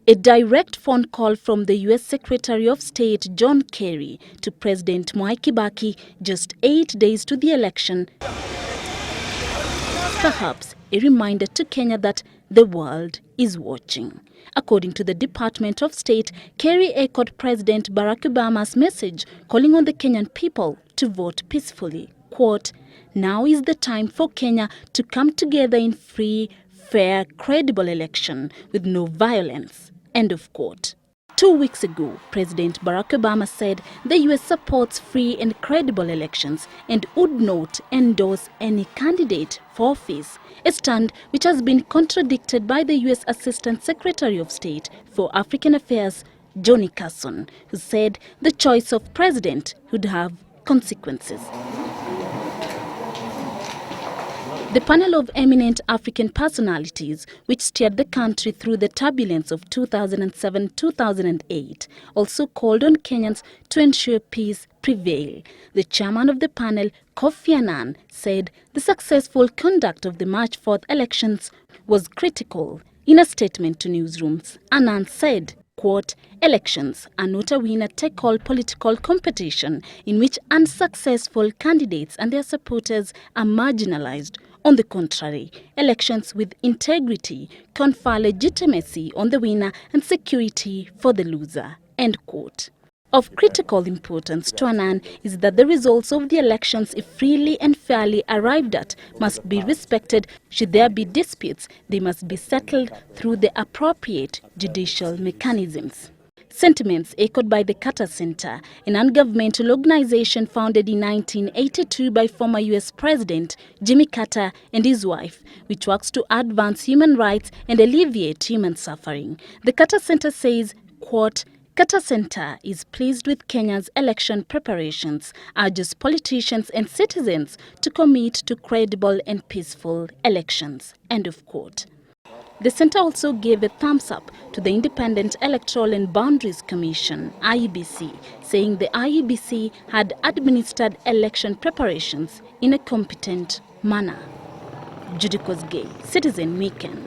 A direct phone call from the U.S. Secretary of State John Kerry to President Mwai Kibaki just 8 days to the election. Perhaps a reminder to Kenya that the world is watching. According to the Department of State, Kerry echoed President Barack Obama's message calling on the Kenyan people to vote peacefully. Quote, "Now is the time for Kenya to come together in free, fair, credible election with no violence." End of quote. 2 weeks ago, President Barack Obama said the U.S. supports free and credible elections and would not endorse any candidate for office, a stand which has been contradicted by the U.S. Assistant Secretary of State for African Affairs, Johnny Carson, who said the choice of president would have consequences. The panel of eminent African personalities, which steered the country through the turbulence of 2007-2008, also called on Kenyans to ensure peace prevail. The chairman of the panel, Kofi Annan, said the successful conduct of the March 4th elections was critical. In a statement to newsrooms, Annan said, quote, "Elections are not a winner-take-all political competition in which unsuccessful candidates and their supporters are marginalized. On the contrary, elections with integrity confer legitimacy on the winner and security for the loser." End quote. Of critical importance to Annan is that the results of the elections, if freely and fairly arrived at, must be respected. Should there be disputes, they must be settled through the appropriate judicial mechanisms. Sentiments echoed by the Carter Center, an ungovernmental organization founded in 1982 by former U.S. President Jimmy Carter and his wife, which works to advance human rights and alleviate human suffering. The Carter Center says, quote, "Carter Center is pleased with Kenya's election preparations, urges politicians and citizens to commit to credible and peaceful elections." End of quote. The center also gave a thumbs up to the Independent Electoral and Boundaries Commission, IEBC, saying the IEBC had administered election preparations in a competent manner. Judy Kosgei, Citizen Weekend.